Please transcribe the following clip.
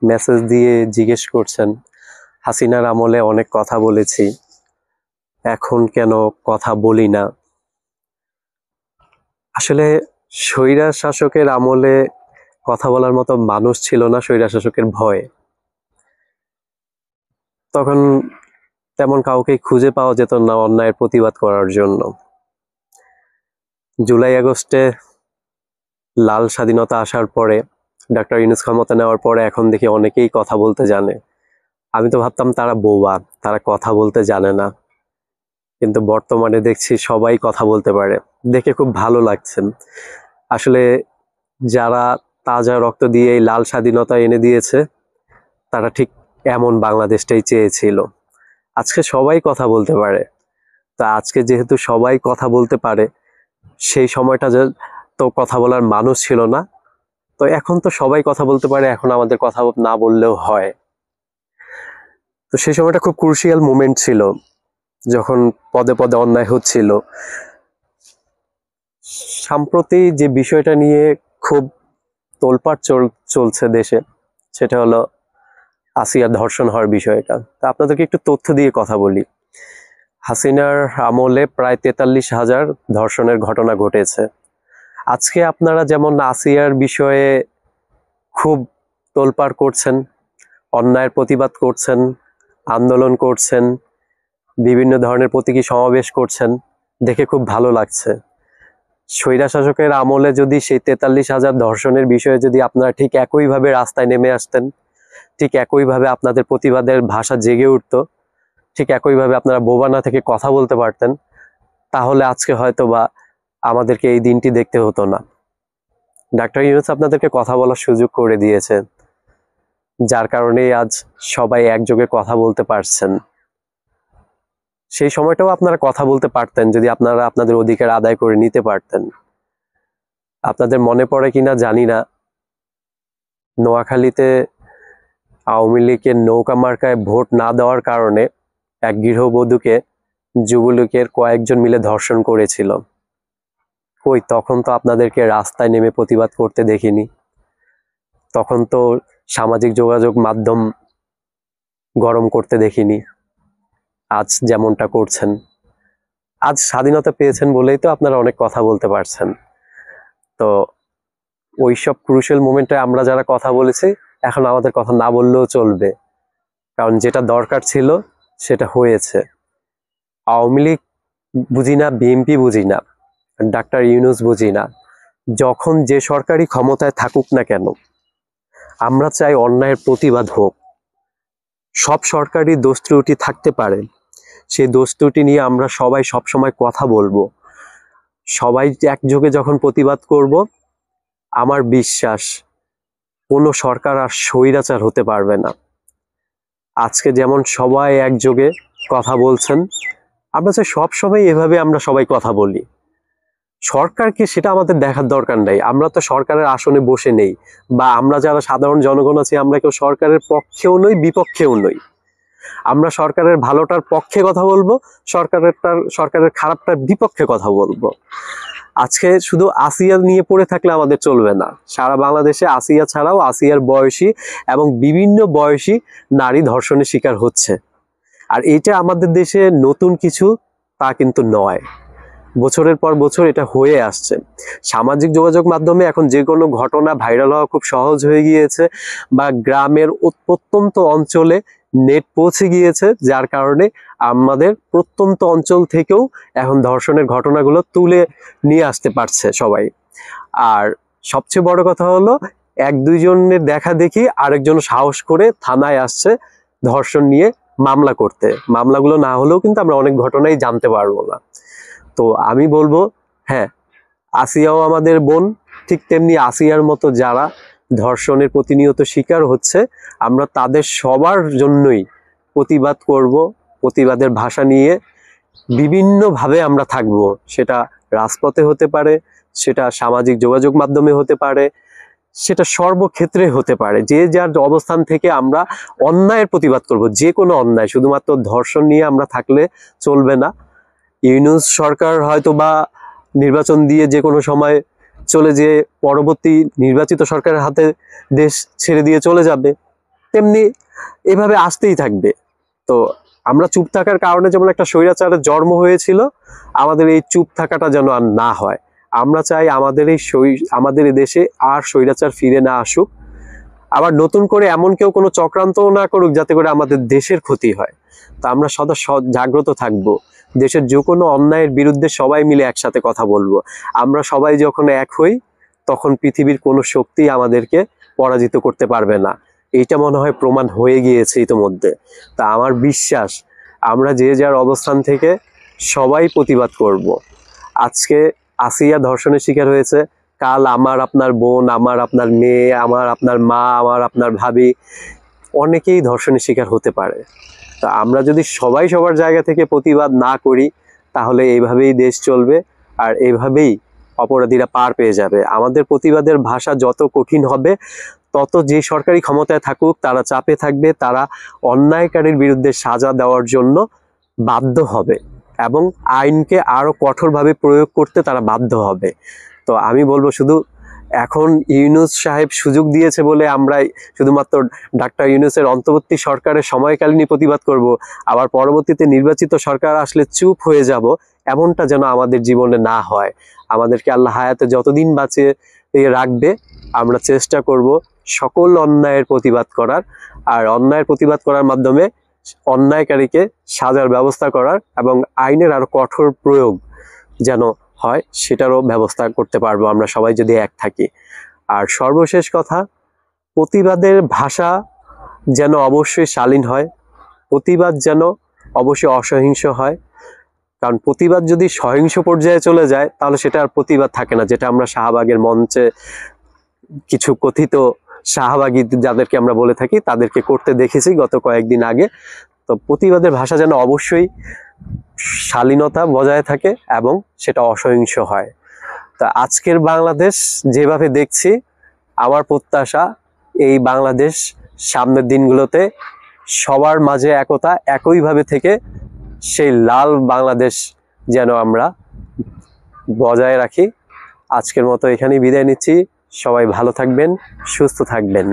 Message দিয়ে জিজ্ঞেস করছেন হাসিনার আমলে অনেক কথা বলেছি, এখন কেন কথা বলি না। আসলে স্বৈরা শাসকের আমলে কথা বলার মতো মানুষ ছিল না, স্বৈরা শাসকের ভয়ে। তখন তেমন কাউকে খুঁজে পাওয়া যেত না অন্যায়ের প্রতিবাদ করার জন্য। জুলাই আগস্টে লাল স্বাধীনতা আসার পরে, ডক্টর ইউনূস ক্ষমতা নেওয়ার পরে এখন দেখি অনেকেই কথা বলতে জানে। আমি তো ভাবতাম তারা বোবা, তারা কথা বলতে জানে না, কিন্তু বর্তমানে দেখছি সবাই কথা বলতে পারে। দেখে খুব ভালো লাগছে। আসলে যারা তাজা রক্ত দিয়ে এই লাল স্বাধীনতা এনে দিয়েছে, তারা ঠিক এমন বাংলাদেশটাই চেয়েছিল। আজকে সবাই কথা বলতে পারে। তা আজকে যেহেতু সবাই কথা বলতে পারে, সেই সময়টা যে তো কথা বলার মানুষ ছিল না, তো এখন তো সবাই কথা বলতে পারে, এখন আমাদের কথা না বললেও হয়। তো সেই সময়টা খুব ক্রুশিয়াল মোমেন্ট ছিল, যখন পদে পদে অন্যায় হচ্ছিল। সম্প্রতি যে বিষয়টা নিয়ে খুব তোলপাড় চলছে দেশে, সেটা হলো আসিয়ার ধর্ষণ হওয়ার বিষয়টা। তা আপনাদেরকে একটু তথ্য দিয়ে কথা বলি। হাসিনার আমলে প্রায় 43,000 ধর্ষণের ঘটনা ঘটেছে। আজকে আপনারা যেমন আসিয়ার বিষয়ে খুব তোলপাড় করছেন, অন্যায়ের প্রতিবাদ করছেন, আন্দোলন করছেন, বিভিন্ন ধরনের প্রতীকী সমাবেশ করছেন, দেখে খুব ভালো লাগছে। স্বৈরা শাসকের আমলে যদি সেই 43,000 ধর্ষণের বিষয়ে যদি আপনারা ঠিক একইভাবে রাস্তায় নেমে আসতেন, ঠিক একইভাবে আপনাদের প্রতিবাদের ভাষা জেগে উঠতো, ঠিক একইভাবে আপনারা বোবা না থেকে কথা বলতে পারতেন, তাহলে আজকে হয়তো বা আমাদেরকে এই দিনটি দেখতে হতো না। ডক্টর ইউনূস আপনাদেরকে কথা বলার সুযোগ করে দিয়েছেন, যার কারণেই আজ সবাই একযোগে কথা বলতে পারছেন। সেই সময়টাও আপনারা কথা বলতে পারতেন যদি আপনারা আপনাদের অধিকার আদায় করে নিতে পারতেন। আপনাদের মনে পড়ে কিনা জানি না, নোয়াখালীতে আওয়ামী লীগের নৌকা মার্কায় ভোট না দেওয়ার কারণে এক গৃহবধূকে যুবলীগের কয়েকজন মিলে ধর্ষণ করেছিল। কই, তখন তো আপনাদেরকে রাস্তায় নেমে প্রতিবাদ করতে দেখিনি। তখন তো সামাজিক যোগাযোগ মাধ্যম গরম করতে দেখিনি আজ যেমনটা করছেন। আজ স্বাধীনতা পেয়েছেন বলেই তো আপনারা অনেক কথা বলতে পারছেন। তো ওইসব ক্রুশিয়াল মোমেন্টে আমরা যারা কথা বলেছি, এখন আমাদের কথা না বললেও চলবে, কারণ যেটা দরকার ছিল সেটা হয়েছে। আওয়ামী লীগ বুঝি না, বিএনপি বুঝি না, ডাক্তার ইউনূস বুঝি না, যখন যে সরকারি ক্ষমতায় থাকুক না কেন, আমরা চাই অন্যায়ের প্রতিবাদ হোক। সব সরকারি দোষ ত্রুটি থাকতে পারে, সেই দোষ ত্রুটি নিয়ে আমরা সবাই সবসময় কথা বলবো। সবাই একযোগে যখন প্রতিবাদ করব, আমার বিশ্বাস কোনো সরকার আর স্বৈরাচার হতে পারবে না। আজকে যেমন সবাই একযোগে কথা বলছেন, আমরা চাই সবসময় এভাবে আমরা সবাই কথা বলি। সরকারকে সেটা আমাদের দেখার দরকার নাই, আমরা তো সরকারের আসনে বসে নেই, বা আমরা যারা সাধারণ জনগণ আছি আমরা কেউ সরকারের পক্ষেও নই, বিপক্ষেও নই। আমরা সরকারের ভালোটার পক্ষে কথা বলবো, সরকারের খারাপটার বিপক্ষে কথা বলবো। আজকে শুধু আসিয়া নিয়ে পড়ে থাকলে আমাদের চলবে না। সারা বাংলাদেশে আসিয়া ছাড়াও আসিয়ার বয়সী এবং বিভিন্ন বয়সী নারী ধর্ষণের শিকার হচ্ছে। আর এটা আমাদের দেশে নতুন কিছু তা কিন্তু নয়, বছরের পর বছর এটা হয়ে আসছে। সামাজিক যোগাযোগ মাধ্যমে এখন যে কোনো ঘটনা ভাইরাল হওয়া খুব সহজ হয়ে গিয়েছে, বা গ্রামের প্রত্যন্ত অঞ্চলে নেট পৌঁছে গিয়েছে, যার কারণে আমাদের প্রত্যন্ত অঞ্চল থেকেও এখন ধর্ষণের ঘটনাগুলো তুলে নিয়ে আসতে পারছে সবাই। আর সবচেয়ে বড় কথা হলো, এক দুইজনের দেখা দেখি আরেকজন সাহস করে থানায় আসছে ধর্ষণ নিয়ে মামলা করতে। মামলাগুলো না হলেও কিন্তু আমরা অনেক ঘটনাই জানতে পারবো না। তো আমি বলবো, হ্যাঁ, আসিয়াও আমাদের বোন, ঠিক তেমনি আসিয়ার মতো যারা ধর্ষণের প্রতিনিয়ত শিকার হচ্ছে, আমরা তাদের সবার জন্যই প্রতিবাদ করব। প্রতিবাদের ভাষা নিয়ে বিভিন্নভাবে আমরা থাকব, সেটা রাজপথে হতে পারে, সেটা সামাজিক যোগাযোগ মাধ্যমে হতে পারে, সেটা সর্বক্ষেত্রে হতে পারে। যে যার অবস্থান থেকে আমরা অন্যায়ের প্রতিবাদ করব, যে কোনো অন্যায়। শুধুমাত্র ধর্ষণ নিয়ে আমরা থাকলে চলবে না। ইউনূস সরকার হয়তো বা নির্বাচন দিয়ে যে কোনো সময় চলে যেয়ে পরবর্তী নির্বাচিত সরকারের হাতে দেশ ছেড়ে দিয়ে চলে যাবে, তেমনি এভাবে আসতেই থাকবে। তো আমরা চুপ থাকার কারণে যেমন একটা স্বৈরাচারের জন্ম হয়েছিল, আমাদের এই চুপ থাকাটা যেন আর না হয়। আমরা চাই আমাদের এই দেশে আর স্বৈরাচার ফিরে না আসুক, আবার নতুন করে এমন কেউ কোনো চক্রান্তও না করুক যাতে করে আমাদের দেশের ক্ষতি হয়। তো আমরা সদা জাগ্রত থাকবো, দেশের যে কোনো অন্যায়ের বিরুদ্ধে সবাই মিলে একসাথে কথা বলবো। আমরা সবাই যখন এক হই, তখন পৃথিবীর কোনো শক্তি আমাদেরকে পরাজিত করতে পারবে না। এইটা মনে হয় প্রমাণ হয়ে গিয়েছে ইতোমধ্যে। তা আমার বিশ্বাস আমরা যে যার অবস্থান থেকে সবাই প্রতিবাদ করব। আজকে আসিয়া ধর্ষণের শিকার হয়েছে, কাল আমার আপনার বোন, আমার আপনার মেয়ে, আমার আপনার মা, আমার আপনার ভাবি, অনেকেই ধর্ষণের শিকার হতে পারে। তা আমরা যদি সবাই সবার জায়গা থেকে প্রতিবাদ না করি, তাহলে এইভাবেই দেশ চলবে, আর এইভাবেই অপরাধীরা পার পেয়ে যাবে। আমাদের প্রতিবাদের ভাষা যত কঠিন হবে, তত যে সরকারি ক্ষমতায় থাকুক তারা চাপে থাকবে, তারা অন্যায়কারীর বিরুদ্ধে সাজা দেওয়ার জন্য বাধ্য হবে এবং আইনকে আরো কঠোরভাবে প্রয়োগ করতে তারা বাধ্য হবে। তো আমি বলবো, শুধু এখন ইউনূস সাহেব সুযোগ দিয়েছে বলে আমরা শুধুমাত্র ডাক্তার ইউনূসের অন্তর্বর্তী সরকারের সময়কালীনই প্রতিবাদ করব, আবার পরবর্তীতে নির্বাচিত সরকার আসলে চুপ হয়ে যাব, এমনটা যেন আমাদের জীবনে না হয়। আমাদেরকে আল্লাহ হায়াতে যতদিন বাঁচিয়ে রাখবে, আমরা চেষ্টা করব সকল অন্যায়ের প্রতিবাদ করার, আর অন্যায়ের প্রতিবাদ করার মাধ্যমে অন্যায়কারীকে সাজার ব্যবস্থা করার এবং আইনের আরো কঠোর প্রয়োগ যেন হয় সেটারও ব্যবস্থা করতে পারবো আমরা সবাই যদি এক থাকি। আর সর্বশেষ কথা, প্রতিবাদের ভাষা যেন অবশ্যই শালীন হয়, প্রতিবাদ যেন অবশ্যই অসহিংস হয়। কারণ প্রতিবাদ যদি সহিংস পর্যায়ে চলে যায়, তাহলে সেটা আর প্রতিবাদ থাকে না, যেটা আমরা শাহবাগের মঞ্চে কিছু কথিত শাহবাগী যাদেরকে আমরা বলে থাকি তাদেরকে করতে দেখেছি গত কয়েকদিন আগে। তো প্রতিবাদের ভাষা যেন অবশ্যই শালীনতা বজায় থাকে এবং সেটা অসহিংস হয়। তা আজকের বাংলাদেশ যেভাবে দেখছি, আমার প্রত্যাশা এই বাংলাদেশ সামনের দিনগুলোতে সবার মাঝে একতা একইভাবে থেকে সেই লাল বাংলাদেশ যেন আমরা বজায় রাখি। আজকের মতো এখানেই বিদায় নিচ্ছি। সবাই ভালো থাকবেন, সুস্থ থাকবেন।